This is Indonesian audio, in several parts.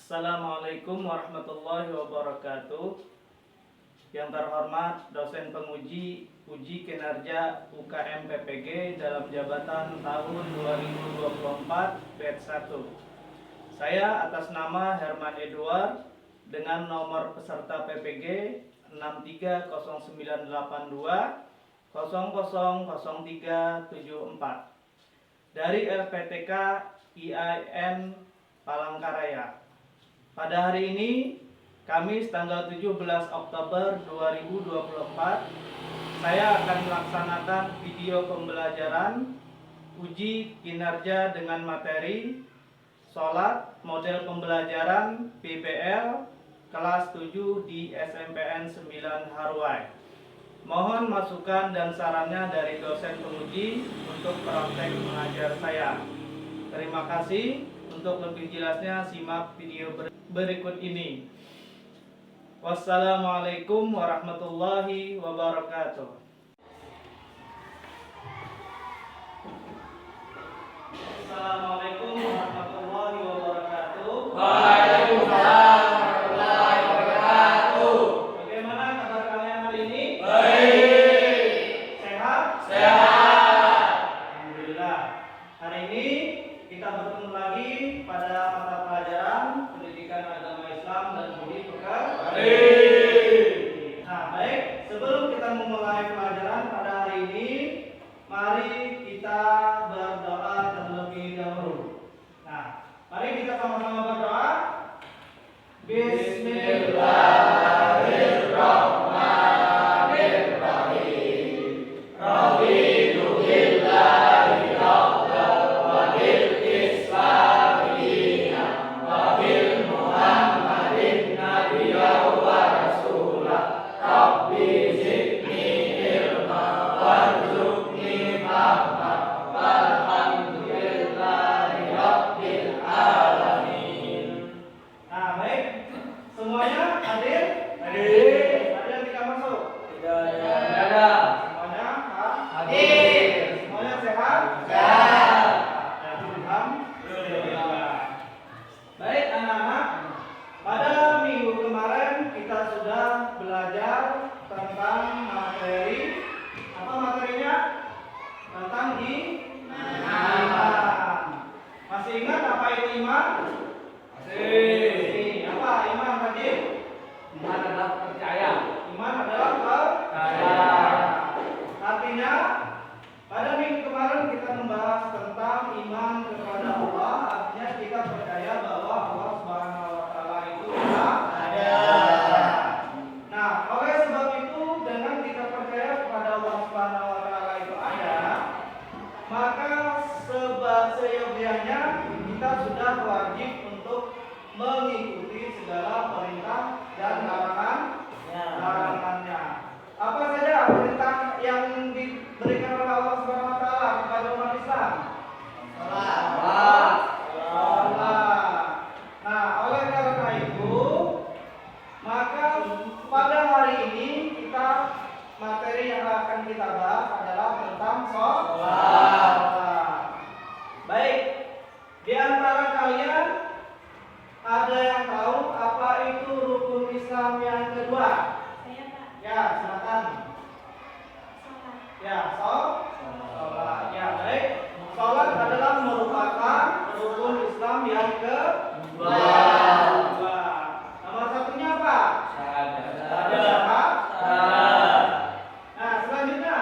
Assalamualaikum warahmatullahi wabarakatuh. Yang terhormat dosen penguji uji kinerja UKM PPG dalam jabatan tahun 2024 batch 1. Saya atas nama Herman Edward dengan nomor peserta PPG 630982 000374 dari LPTK IAIN Palangkaraya. Pada hari ini, Kamis tanggal 17 Oktober 2024, saya akan melaksanakan video pembelajaran uji kinerja dengan materi Sholat model pembelajaran PBL kelas 7 di SMPN 9 Harwai. Mohon masukan dan sarannya dari dosen penguji untuk praktek mengajar saya. Terima kasih. Untuk lebih jelasnya simak video berikut ini. Wassalamualaikum warahmatullahi wabarakatuh. Assalamualaikum warahmatullahi wabarakatuh. Waalaikumsalam warahmatullahi wabarakatuh. Bagaimana kabar kalian hari ini? Baik. Sehat? Sehat. Alhamdulillah. Hari ini kita bertemu lagi pada mata pelajaran Pendidikan Agama Islam dan Budi Pekerti. Nah, baik, sebelum kita memulai pelajaran pada hari ini, mari kita berdoa terlebih dahulu. Nah, mari kita sama-sama berdoa. Bismillahirrahmanirrahim. Raditu billahi rabban wa bil Islami dinan wa bil Muhammadin nabiyyan wa rasulah. Rabbi zidni ilma warzuqni fahma walhamdulillahi rabbil alamin. Nah, baik. Semuanya hadir? Hadir. Ada yang tidak masuk? Tidak ada. Semuanya Hadir. Semuanya sehat? Sehat. Alhamdulillah. Baik anak-anak, pada minggu kemarin kita sudah belajar tentang materi. Apa materinya? Tentang iman. Masih ingat apa itu iman? Masih. Apa iman tadi? Iman adalah percaya. Iman adalah percaya. Artinya, pada minggu kemarin kita membahas tentang iman kepada Allah. Artinya kita percaya bahwa Allah Subhanahu wa Ta'ala itu ada. Nah, oleh sebab itu, dengan kita percaya kepada Allah Subhanahu wa Ta'ala itu ada, maka seyogianya kita sudah wajib untuk mengikuti segala perintah dan larangannya. Apa saja perintah yang diberikan oleh Allah Subhanahu wa Ta'ala kepada umat Islam? Salat. Nah, oleh karena itu, maka pada hari ini materi yang akan kita bahas adalah tentang salat. Baik, di antara kalian ada yang tahu apa itu rukun Islam yang kedua? Saya, Pak. Ya, silakan. Sholat. Ya, sholat. Ya, baik. Sholat adalah merupakan rukun Islam yang kedua. Nomor satunya apa? Syahadat. Nah, selanjutnya,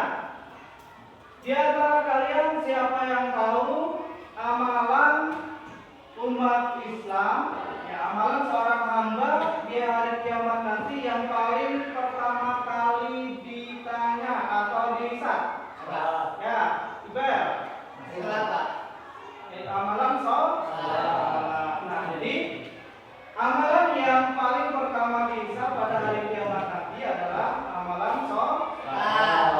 di antara kalian siapa yang tahu amalan umat Islam, ya, amalan seorang hamba di hari kiamat nanti yang paling pertama kali ditanya atau dihisab? Ya, Iqbal. Amalan sholat. Nah, jadi amalan yang paling pertama dihisab pada hari kiamat nanti adalah amalan sholat.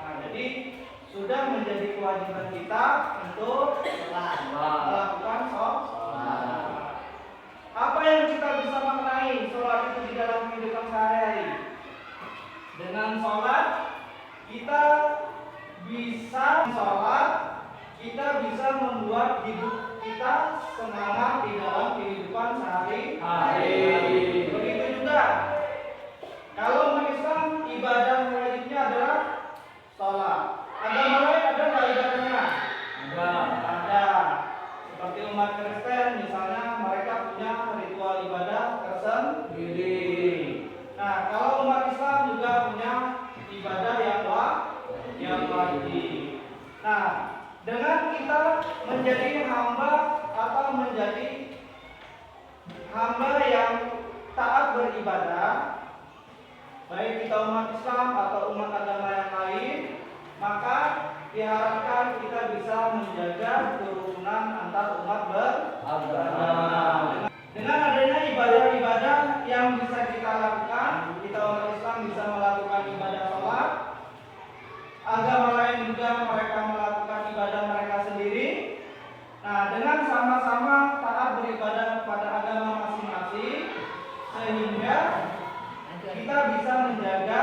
Nah, jadi sudah menjadi kewajiban kita untuk melakukan sholat. Apa yang kita bisa maknai sholat itu di dalam kehidupan sehari-hari? Dengan sholat kita bisa membuat hidup kita semangat di dalam kehidupan sehari-hari. Hari. Begitu juga kalau umat Islam ibadah wajibnya adalah sholat. Agama lain ada nggak ibadahnya? Ada. Seperti umat Kristen misalnya mereka punya ritual ibadah tersendiri. Nah, kalau umat Islam juga punya ibadah yang wajib. Nah, dengan kita menjadi hamba atau menjadi hamba yang taat beribadah, baik kita umat Islam atau umat agama yang lain, maka diharapkan kita bisa menjaga kerukunan antar umat beragama. Dengan adanya ibadah-ibadah yang bisa kita lakukan, kita umat Islam bisa melakukan ibadah sholat, agama lain juga mereka melakukan ibadah mereka sendiri. Nah, dengan sama-sama taat beribadah kepada agama masing-masing, sehingga kita bisa menjaga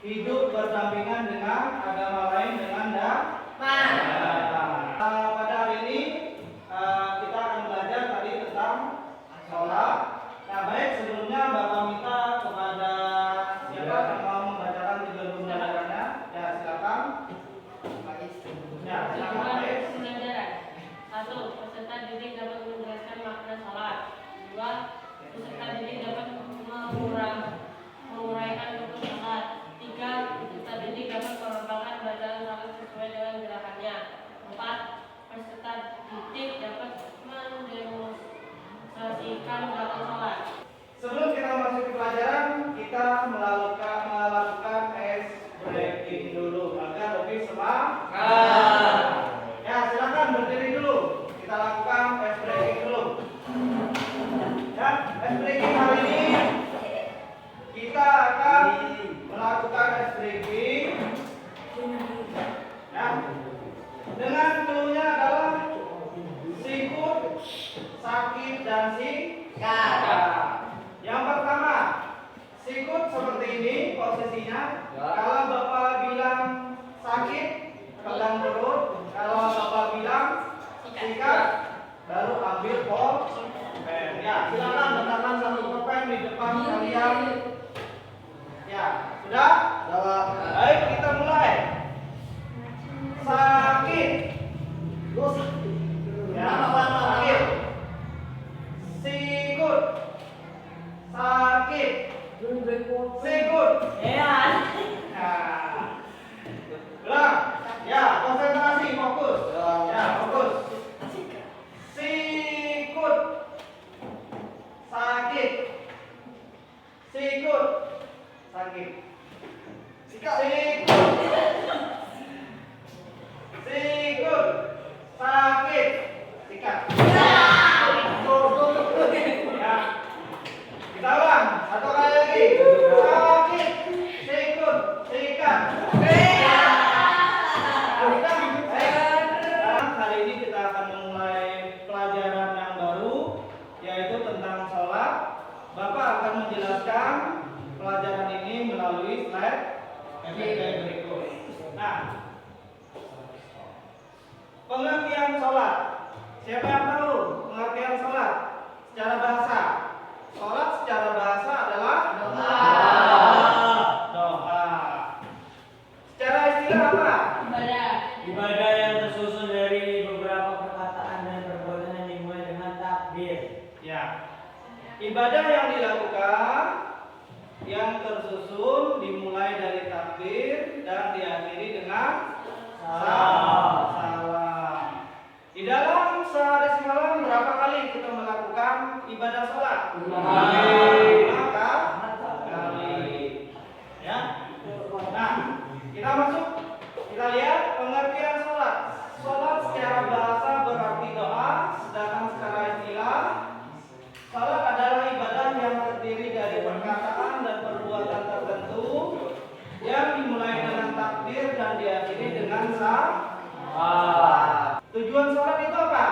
hidup berdampingan dengan agama lain dengan damai. Pada hari ini kita akan belajar tadi tentang sholat. Nah, baik sebelumnya Bapak minta kepada siapa yang mau membacakan 30 pelajarannya, ya silakan. Ya, silakan. Baik. Pelajaran 1. Peserta didik dapat menjelaskan makna sholat. 2. Peserta didik dapat menguraikan rukun sholat. 3. Peserta didik dapat melambangkan bacaan sholat sesuai dengan gerakannya. 4. Peserta didik dapat mendemonstrasikan gerakan sholat. Sebelum kita masuk ke pelajaran, kita melakukan ice breaking dulu agar lebih semangat. Ya, silakan berdiri dulu. Kita lakukan ice breaking dulu. Ya, ice breaking hari ini kita akan melakukan ice breaking. Ya, dengan cluenya adalah sikut, sakit, dan singkat. Yang pertama, sikut seperti ini posisinya. Kalau Bapak bilang sakit, pegang perut. Kalau Bapak bilang sikat, baru ambil pulpen. Ya, silakan letakkan satu pulpen di depan kalian. Ya, sudah? Baik, kita mulai. Sakit. Ya, sakit. Sikut. Sakit. Sikut. Nah. Ulang. Ya, konsentrasi, fokus. Ya, fokus. Sikut. Sakit. Sikut. Sakit. Sikut. Sikut. Sakit. Sikat. Ya. Kita ulang. Satu kali lagi. Sakit. Sikut. Sikat. Hari ini kita akan memulai pelajaran yang baru, yaitu tentang sholat. Bapak akan menjelaskan pelajaran ini melalui slide berikut. Nah, pengertian sholat. Siapa yang tahu pengertian sholat secara bahasa? Sholat secara bahasa adalah doa. Secara istilah apa? Ibadah yang tersusun dari beberapa perkataan dan perbuatan yang dimulai dengan takbir. Ya. Ibadah yang dilakukan yang tersusun dimulai dari takbir dan diakhiri dengan salam. Di dalam sehari semalam berapa kali kita melakukan ibadah sholat? 5 kali. Ya. Nah, kita masuk. Kita lihat pengertian sholat. Sholat secara bahasa berarti doa, sedangkan secara istilah sholat adalah ibadah yang terdiri dari perkataan dan perbuatan tertentu yang dimulai dengan takbir dan diakhiri dengan salam. Tujuan sholat itu apa?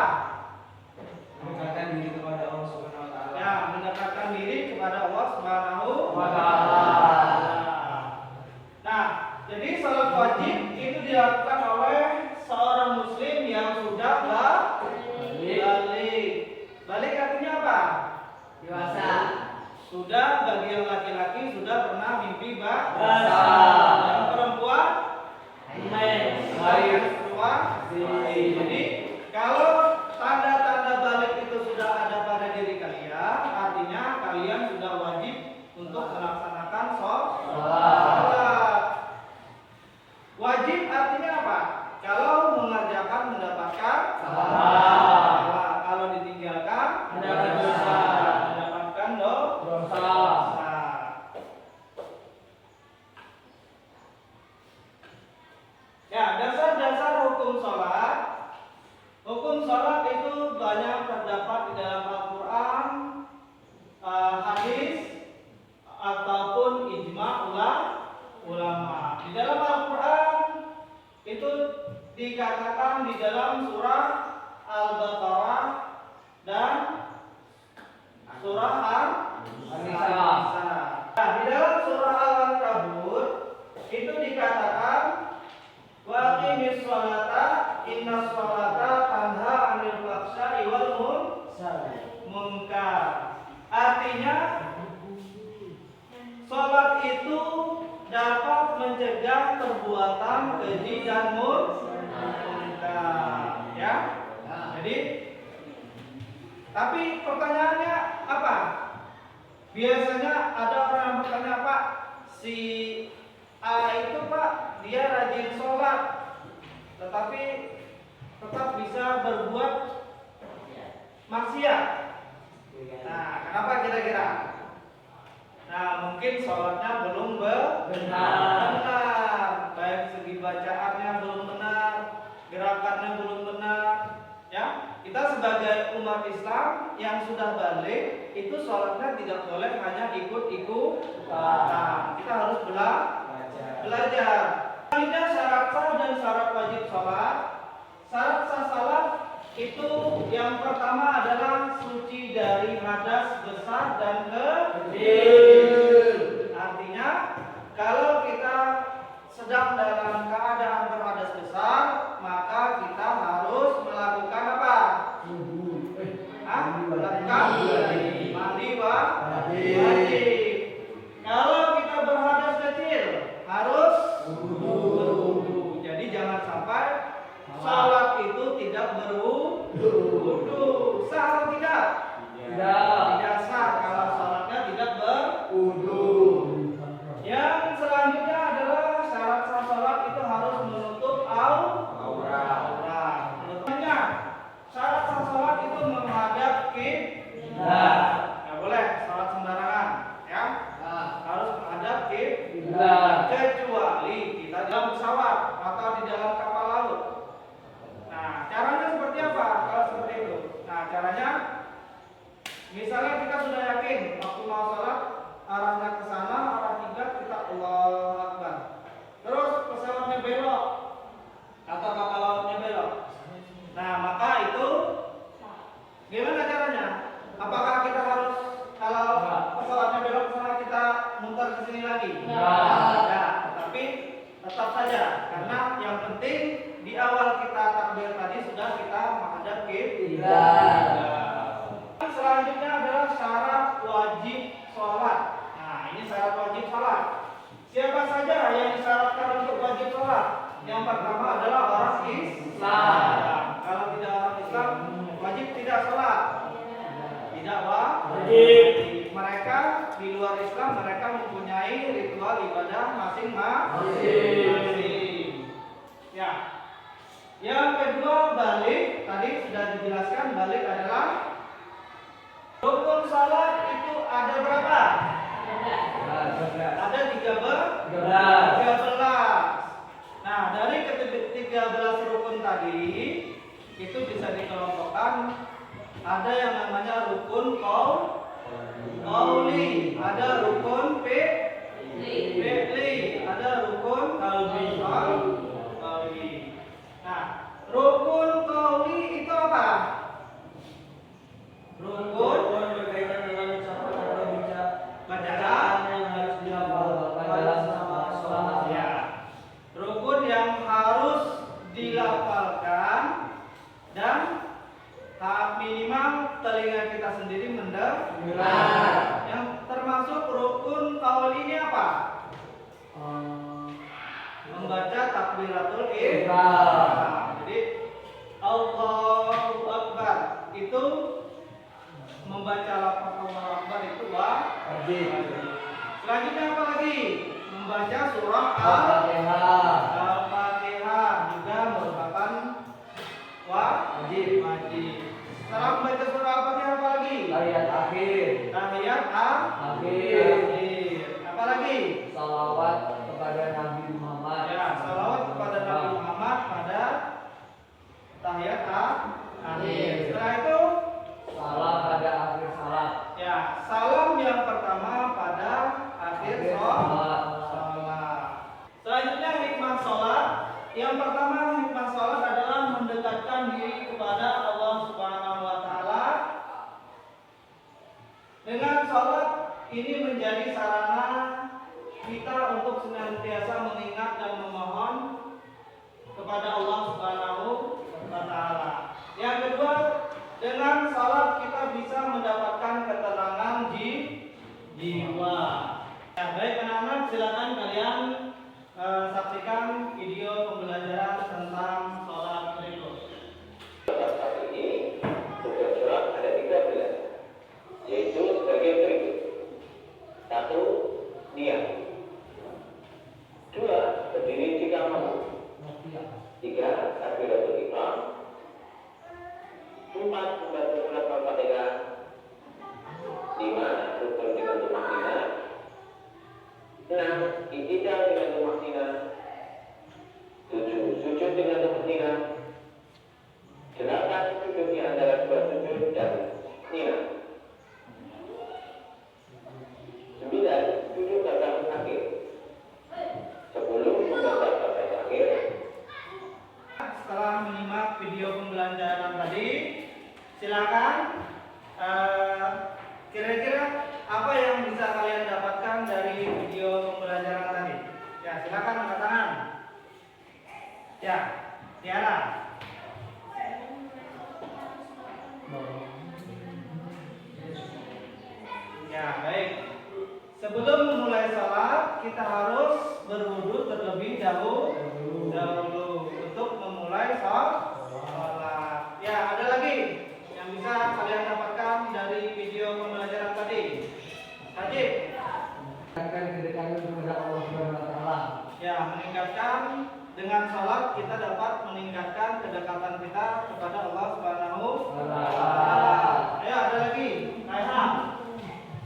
Mendekatkan diri kepada Allah Subhanahu wa taala. Ya, mendekatkan diri kepada Allah Subhanahu Wa taala. Nah, jadi sholat wajib itu dilakukan oleh seorang muslim yang sudah balik. Jadi kalau tanda-tanda balik itu sudah ada pada diri kalian, artinya kalian sudah wajib untuk melaksanakan sholat. Wajib artinya apa? Kalau mengerjakan mendapatkan pahala, kalau ditinggalkan mendapat dosa. mendapatkan Dosa. Ya, dasar-dasar hukum sholat. Hukum sholat itu banyak terdapat di dalam Al-Quran, hadis, ataupun ijma ulama. Di dalam Al-Quran itu dikatakan di dalam surah Al-Baqarah dan surah An-Nisa. Nah, di dalam surah Al-Ankabut itu dikatakan wa aqimis sholata innas sholata tanha 'anil fahsya'i wal munkar. Artinya sholat itu dapat mencegah perbuatan keji dan munkar. Ya. Jadi tapi pertanyaannya apa? Biasanya ada orang yang bertanya, Pak, si A itu Pak, dia rajin sholat, tetapi tetap bisa berbuat maksiat. Nah, kenapa kira-kira? Nah, mungkin sholatnya belum benar, baik segi bacaannya belum benar, gerakannya belum benar. Ya, kita sebagai umat Islam yang sudah balik itu sholatnya tidak boleh hanya ikut-ikutan. Kita harus belajar. Selanjutnya syarat sah dan syarat wajib sholat. Syarat sah sholat itu yang pertama adalah suci dari hadas besar dan kecil. Artinya kalau kita sedang dalam keadaan berhadas besar, maka kita harus melakukan apa? Melakukan mandi wajib. Kalau kita berhadas kecil, harus berwudu. Jadi jangan sampai sholat itu tidak berwudu. Sah atau tidak? Tidak sah kalau sholatnya tidak berwudu. Yang selanjutnya adalah syarat sah sholat itu harus menutup aurat. Menutupnya syarat sah sholat itu menghadap kiblat. Nggak boleh sholat sembarangan, ya. Harus menghadap kiblat. Kecuali kita di dalam pesawat atau di dalam kapal laut. Nah, caranya seperti apa kalau seperti itu? Nah, caranya misalnya kita sudah yakin waktu mau sholat arahnya ke sana, arah kiblat, kita Allahu Akbar. Terus pesawatnya belok atau kapal lautnya belok. Nah, maka itu gimana caranya? Apakah kita harus kalau pesawatnya belok ke sana kita muter ke sini lagi? Ya, tetapi tetap saja karena yang penting di awal kita takbir tadi sudah kita menghadap kiblat. Selanjutnya adalah syarat wajib sholat. Nah, ini syarat wajib sholat. Siapa saja yang disyaratkan untuk wajib sholat? Yang pertama adalah orang Islam. Kalau tidak orang Islam, wajib tidak sholat. Tidak wajib. Mereka di luar Islam mereka mempunyai ritual ibadah masing-masing. Ya. Yang kedua balik, tadi sudah dijelaskan balik adalah rukun salat itu ada berapa? Ada 13. Nah, dari ke-13 rukun tadi itu bisa dikelompokkan. Ada yang namanya rukun qauli, ada rukun fi'li, ada rukun qalbi. Nah, rukun qauli itu apa? Rukun berkaitan dengan ucapan atau bacaan yang harus dilafalkan dalam sholat. ya. Rukun yang harus dilafalkan dan minimal telinga kita sendiri mendengar. Yang termasuk rukun qauli ini apa? membaca takbiratul ihram. Jadi Allahu Akbar itu membaca lafaz Allahu Akbar itu wajib. Selanjutnya apa lagi? Membaca surah Al-Fatihah juga merupakan wajib. Setelah membaca surah Al-Fatihah apa lagi? Tahiyat akhir. Tahiyat Akhir. Apa lagi? Salawat kepada Nabi Muhammad. Ya, salawat kepada Nabi Muhammad pada tahiyat akhir. Setelah itu Salam pada akhir salat. ya, salam yang pertama pada akhir sholat. Selanjutnya hikmah sholat. Yang pertama hikmah sholat adalah mendekatkan diri kepada Allah Subhanahu Wa Taala. Dengan sholat ini menjadi sarana kita untuk senantiasa mengingat dan memohon kepada Allah Subhanahu Wa Taala. Yang kedua, dengan salat kita bisa mendapatkan ketenangan jiwa. Ya, baik anak-anak, silakan kalian saksikan video pembelajaran tentang salat berikut. Saat ini tugas sholat ada 13, yaitu sebagai berikut. 1. Niat. 2. Berdiri jika mampu. 3. Takbiratul ihram. 4. Membaca surat Al-Fatihah. 5. Rukun dengan tumaksina. 6. I'tidal dengan tumaksina. 7. Sujud dengan tumaksina. 8. Sujud di antara dua sujud dan nina. 9. Sujud tasyahud akhir. 10. Membaca tasyahud akhir. Setelah menyimak video pembelajaran tadi, silakan kira-kira apa yang bisa kalian dapatkan dari video pembelajaran tadi? Ya, silakan angkat tangan. Ya, Tiara. Ya, baik. Sebelum memulai sholat, kita harus berwudu terlebih dahulu untuk memulai sholat. Ya, ada lagi yang bisa kalian dapatkan dari video pembelajaran tadi. Wajib. Meningkatkan kedekatan kepada Allah Subhanahu Wa Taala. Ya, meningkatkan dengan sholat kita dapat meningkatkan kedekatan kita kepada Allah Subhanahu wa Ta'ala. Ayo, ada lagi, Raihan.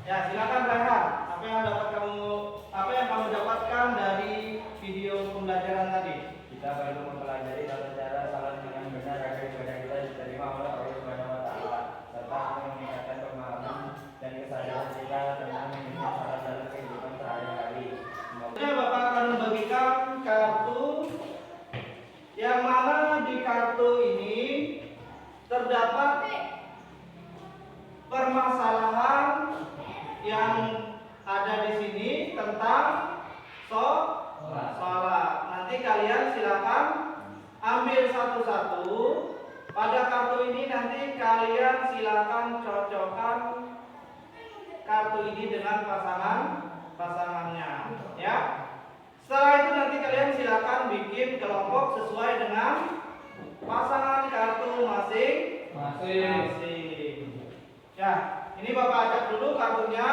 Ya, silakan Raihan. Apa yang kamu dapatkan dari video pembelajaran tadi? Kita perlu mempelajari tata cara salat dengan benar agar ibadah kita diterima oleh Allah Subhanahu Wa Taala, serta meningkatkan pemahaman dan kesadaran kita tentang minimnya salat dalam kehidupan sehari-hari. Selanjutnya Bapak akan membagikan kartu yang mana di kartu ini terdapat permasalahan yang ada di sini tentang sholat. Nanti kalian silakan ambil satu-satu. Pada kartu ini nanti kalian silakan cocokkan kartu ini dengan pasangannya, ya. Setelah itu nanti kalian silakan bikin kelompok sesuai dengan pasangan kartu masing-masing. Ya, ini Bapak acak dulu kartunya.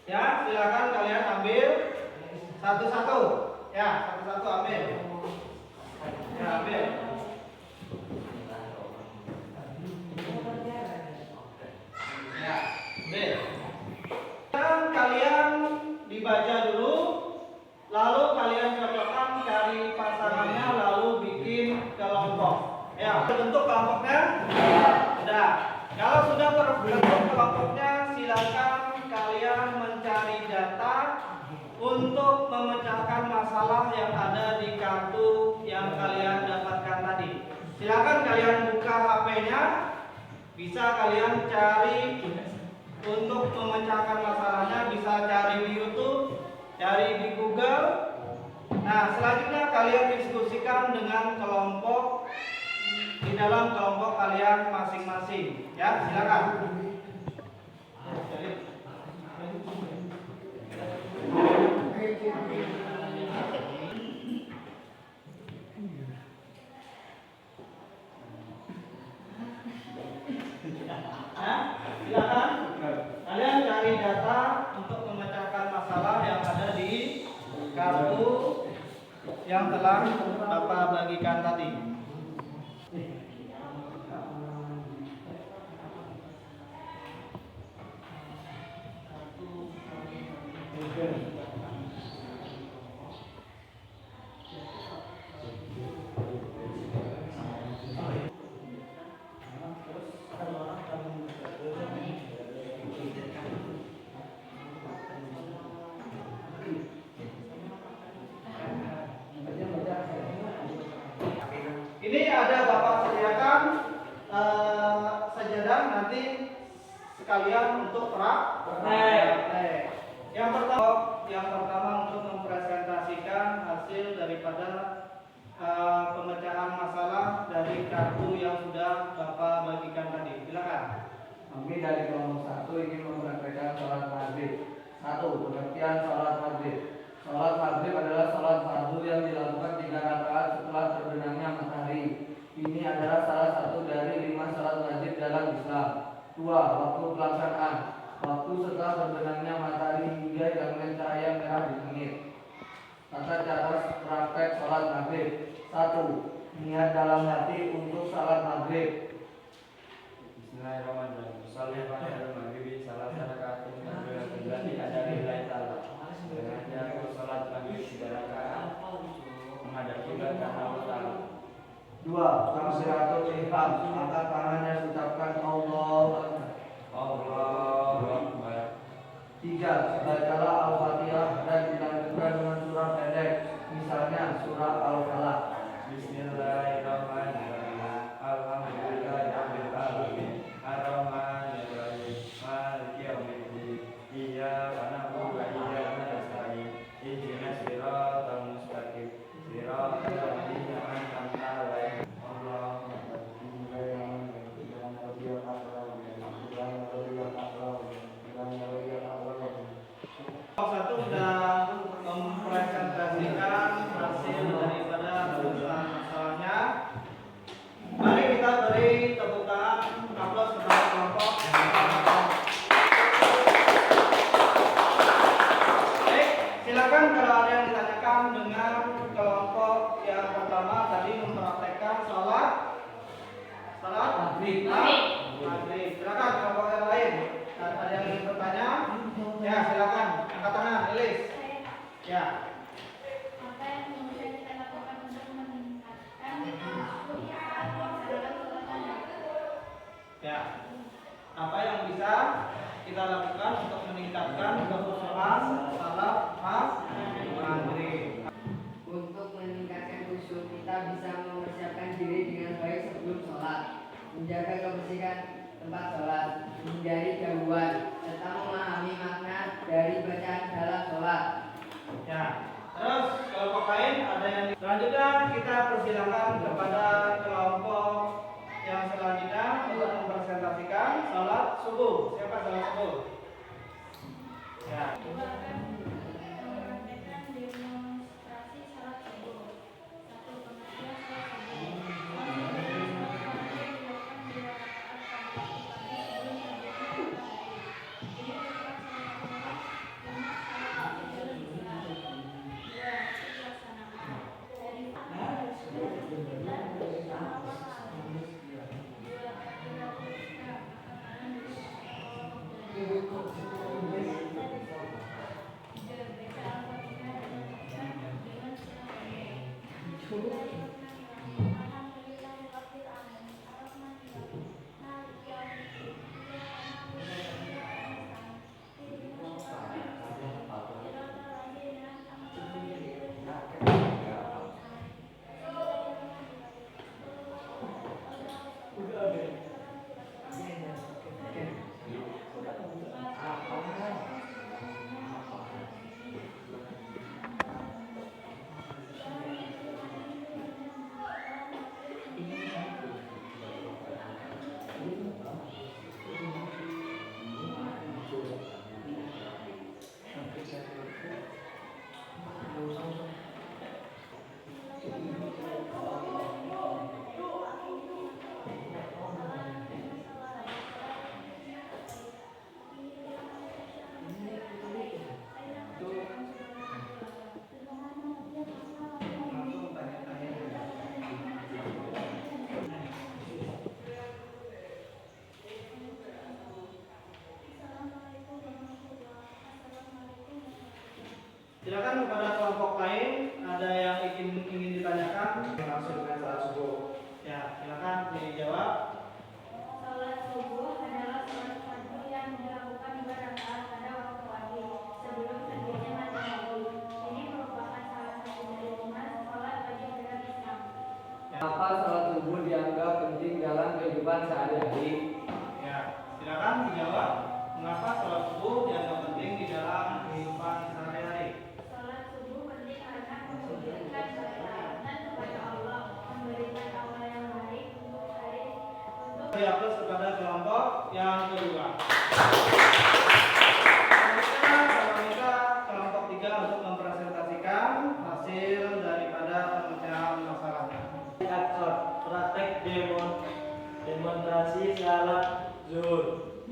Ya, silakan kalian ambil satu-satu. Ya, satu-satu ambil. Ya, ambil. Ya, ambil. Dan kalian dibaca dulu, lalu kalian cocokkan cari pasangannya, lalu bikin kelompok. Ya, terbentuk kelompoknya? Sudah. Kalau sudah terbentuk kelompoknya, silakan kalian mencari data untuk memecahkan masalah yang ada di kartu yang kalian dapatkan tadi. Silakan kalian buka HP-nya, bisa kalian cari untuk memecahkan masalahnya, bisa cari di YouTube, cari di Google. Nah, selanjutnya kalian diskusikan dengan kelompok di dalam kelompok kalian masing-masing. Ya, silakan. Nah, silakan kalian cari data untuk memecahkan masalah yang ada di kartu yang telah Bapak bagikan tadi. Ini ada Bapak sediakan sajadah nanti sekalian untuk praktek. Yang pertama untuk mempresentasikan hasil daripada pemecahan masalah dari kartu yang sudah Bapak bagikan tadi. Silakan. Kami dari kelompok 1 ingin mempraktikkan sholat maghrib. 1. Pengertian sholat maghrib. Sholat maghrib adalah sholat fardu yang dilakukan 3 rakaat setelah terbenamnya matahari. Ini adalah salah satu dari 5 sholat wajib dalam Islam. 2. Waktu pelaksanaan. Waktu setelah terbenamnya matahari hingga hilangnya cahaya merah di langit. Tata cara praktek sholat maghrib. 1. Niat dalam hati untuk sholat maghrib. Bismillahirrahmanirrahim. Sholli pada maghrib salah rakaatin qabla ada lillahi ta'ala. Sengaja aku sholat maghrib 3 rakaat menghadap kiblat karena Allah Ta'ala. 2. Takbiratul ihram. Angkat tangan dan ucapkan Allahu Akbar. Allahu Akbar. 3. Bacalah Al-Fatihah dan dilanjutkan dengan surah pendek, misalnya surah Al-Falaq. Bismillahirrahmanirrahim. Alhamdulillahirabbil alamin. Ar-Rahmanir-Rahim. Maliki yaumiddin. Iyyaka na'budu wa iyyaka nasta'in. Ihdinas siratal mustaqim. Siratal ladzina an'amta 'alaihim. Allahumma Satu sudah mempresentasikan hasil daripada pemecahan masalahnya. Mari kita beri tepuk tangan aplaus kepada kelompok. Baik, silakan kalau ada yang ditanyakan dengan kelompok yang pertama tadi mempraktekkan sholat maghrib. Silakan kelompok yang lain. Ada yang ingin bertanya? Ya, silakan angkat tangan, Lilis. Ya. Apa yang bisa kita lakukan untuk meningkatkan kekuatan? Ya. Apa yang bisa kita lakukan untuk meningkatkan kekhusyuan salat maghrib? Untuk meningkatkan khusyuk kita bisa mempersiapkan diri dengan baik sebelum sholat, menjaga kebersihan tempat sholat, menghindari gangguan, serta memahami makna dari bacaan dalam sholat. Ya. Terus kelompok lain ada yang selanjutnya kita persilakan kepada kelompok yang selanjutnya untuk mempresentasikan sholat subuh. Siapa sholat subuh? Ya. Dua akan mempraktekkan demonstrasi sholat subuh. 1. Pengertian sholat subuh. Sholat maghrib dilakukan 2 rakaat pada waktu pagi sebelum terbitnya matahari. Ini merupakan sholat sunnah yang sholat dalam Islam. 2. Waktu pelaksanaan. Dari Silakan kepada kelompok lain, ada yang ingin ditanyakan langsung dengan salat subuh. Ya, silakan dijawab. Salat subuh adalah salat fardu yang dilakukan 2 rakaat pada waktu wajib sebelum terbitnya matahari. Ini merupakan salah satu dari 5 salat wajib dalam Islam. Apa salat subuh dianggap penting dalam kehidupan sehari-hari? Ya, silakan dijawab. Mengapa salat subuh dianggap penting di dalam kehidupan sehari-hari? Salat subuh penting karena mewujudkan ketaatan kepada Allah, memberikan awal yang baik untuk hari untuk Diatus kepada kelompok yang kedua. Selanjutnya kelompok 3 untuk mempresentasikan hasil daripada pemecahan masalahnya. Aksor praktek demonstrasi salat zuhur.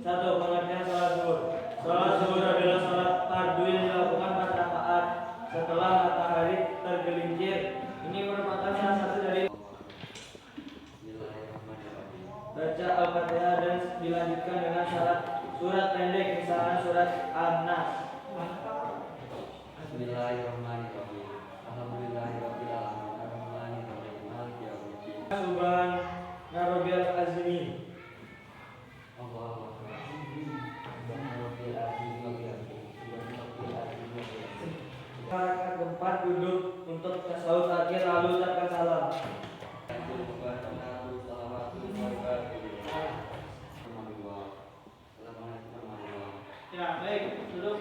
1. Pengertian salat zuhur. Salat zuhur adalah salat fardu yang dilakukan 4 rakaat setelah matahari tergelincir. Ini merupakan salah satu dari baca Al-Fatihah dan dilanjutkan dengan surat pendek, misalnya surat An-Nas. Bismillahirrahmanirrahim. Alhamdulillahirabbil alamin. Arrahmanirrahim. Maliki yaumiddin. Subhana rabbiyal azmi. Allahu akbar. Subhanarabbil azim wa bihamdihi. Subhanarabbil azim wa bihamdihi. Rakaat keempat duduk untuk tasawuf akhir lalu ucapkan salam. Ya, baik, duduk.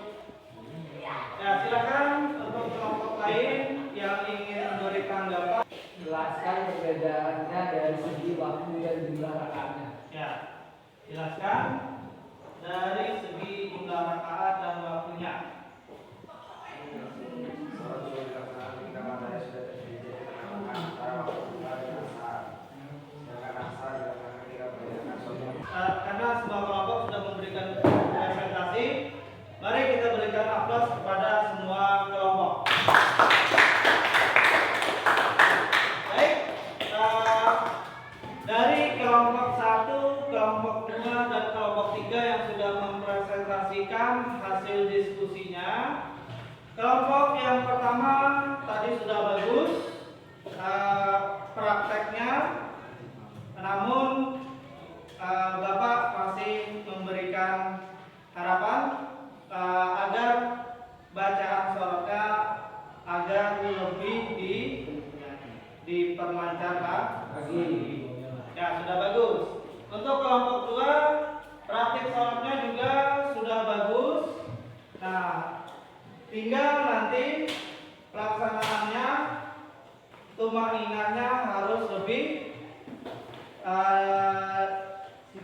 Ya, silakan untuk kelompok lain yang ingin memberi tanggapan. Jelaskan perbedaannya dari segi waktu dan jumlah rakaatnya. Ya, jelaskan dari segi jumlah rakaat dan waktunya. Karena semua kelompok sudah memberikan presentasi, mari kita berikan aplaus kepada semua kelompok. Baik, dari kelompok 1, kelompok 2, dan kelompok 3 yang sudah mempresentasikan hasil diskusinya. Kelompok yang pertama tadi sudah bagus prakteknya, namun Bapak masih memberikan harapan agar bacaan sholatnya agar lebih diperlancar lagi. Ya, sudah bagus. Untuk kelompok 2, praktik sholatnya juga sudah bagus. Nah, tinggal nanti pelaksanaannya, tumaninahnya harus lebih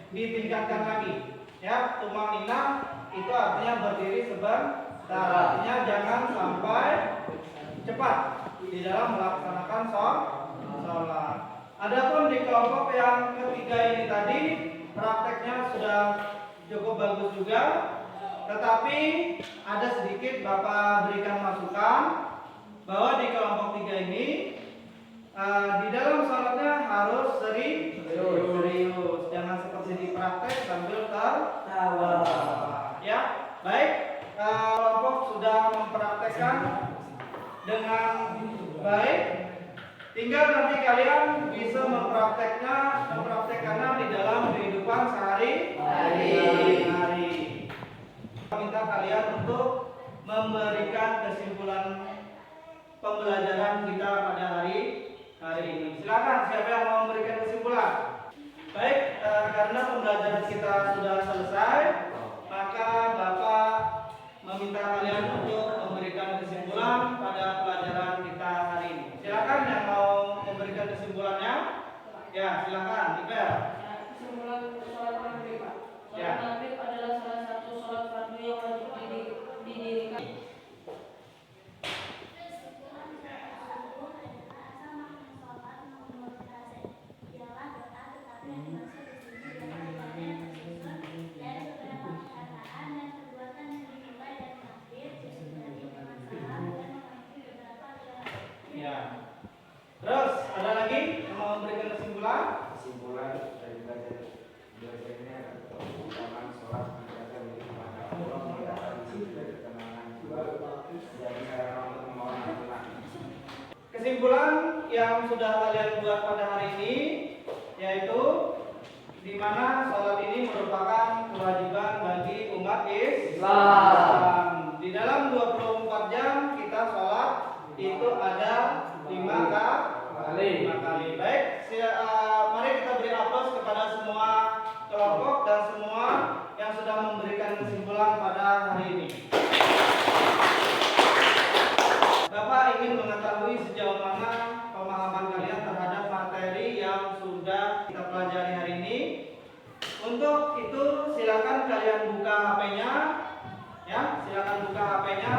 ditingkatkan lagi. Ya, tumaninah itu artinya berdiri sebentar. Artinya jangan sampai cepat di dalam melaksanakan sholat. Adapun di kelompok yang ketiga ini tadi prakteknya sudah cukup bagus juga, tetapi ada sedikit Bapak berikan masukan bahwa di kelompok 3 ini di dalam sholatnya harus serius, jangan seperti di praktek sambil tertawa. Ya, baik. Kelompok sudah mempraktekkan dengan baik. Tinggal nanti kalian bisa mempraktekkannya di dalam kehidupan sehari-hari. Minta kalian untuk memberikan kesimpulan pembelajaran kita pada hari ini. Silakan, siapa yang mau memberikan kesimpulan? Baik, karena pembelajaran kita sudah selesai, maka Bapak meminta kalian untuk memberikan kesimpulan pada pelajaran kita hari ini. Silakan yang mau memberikan kesimpulannya. Ya, silakan, Iqbal. Kesimpulan sholat maghrib, Pak. Ya. Sholat maghrib adalah salah satu sholat fardu yang wajib didirikan. Ya. Terus ada lagi yang mau memberikan kesimpulan? Kesimpulan dari belajarnya adalah utama sholat menjaga diri kepada Allah, menggunakan diri dari ketenangan jiwa sudah kalian buat pada hari ini, yaitu di mana sholat ini merupakan kewajiban bagi umat Islam. Di dalam 24 jam kita sholat itu ada 5 kali. Baik, mari kita beri aplaus kepada semua kelompok dan semua yang sudah memberikan kesimpulan pada hari ini. Bapak ingin mengetahui sejauh mana pemahaman kalian terhadap materi yang sudah kita pelajari hari ini. Untuk itu silakan kalian buka HP-nya, ya, silakan buka HP-nya.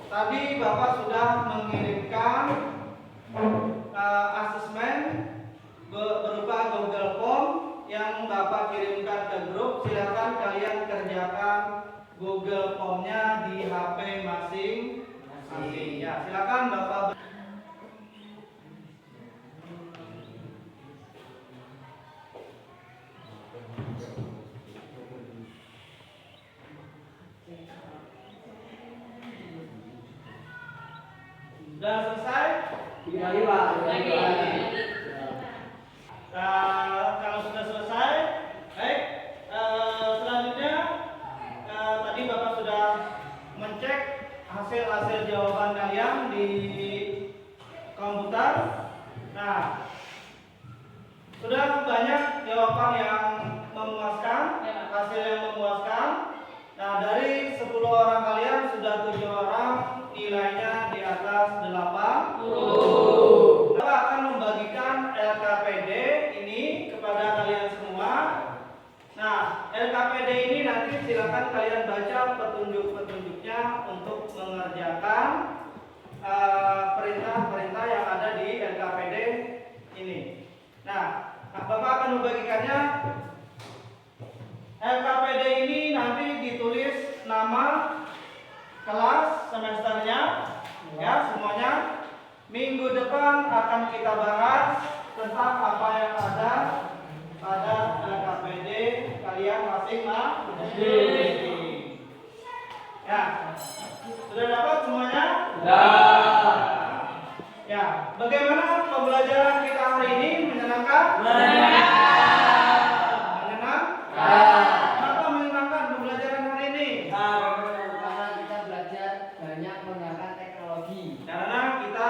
Tadi Bapak sudah mengirimkan asesmen berupa Google Form yang Bapak kirimkan ke grup. Silakan kalian kerjakan Google Form-nya di HP masing-masing. Ya, silakan Bapak. Sudah selesai? Lagi Pak. Kalau sudah selesai, baik. Selanjutnya tadi Bapak sudah mencek hasil jawaban kalian di komputer. Nah, sudah banyak jawaban yang memuaskan, hasil yang memuaskan. Nah, dari 10 orang kalian sudah 7 orang nilainya di atas 80. Bapak akan membagikan LKPD ini kepada kalian semua. Nah, LKPD ini nanti silakan kalian baca petunjuk-petunjuknya untuk mengerjakan perintah-perintah yang ada di LKPD ini. Nah, Bapak akan membagikannya. LKPD ini nanti ditulis nama, kelas, semesternya, ya semuanya. Minggu depan akan kita bahas tentang apa yang ada pada LKPD kalian masing-masing. Ya, sudah dapat semuanya? Ya, bagaimana pembelajaran kita hari ini? Menyenangkan? Kenapa menyenangkan pembelajaran hari ini? Karena kita belajar banyak menggunakan teknologi. Karena kita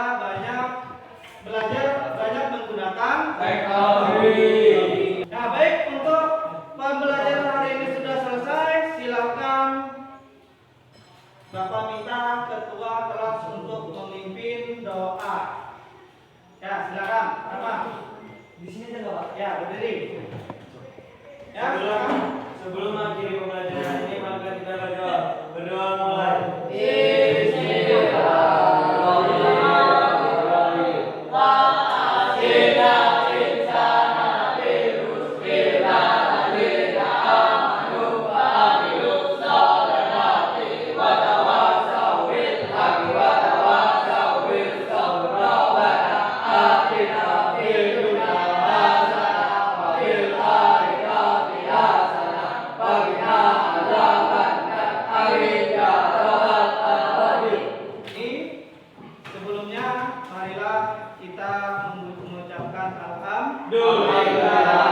belajar banyak menggunakan Teknologi. Nah, baik, untuk pembelajaran hari ini sudah selesai. Silakan Bapak minta ketua kelas untuk memimpin doa. Ya, silakan. Bapak. Di sini ada Pak. Ya, berdiri. Ya, silakan. Sebelum akhiri pembelajaran ini, maka kita berdoa mulai. Sebelumnya marilah kita mengucapkan alhamdulillah. Alhamdulillah.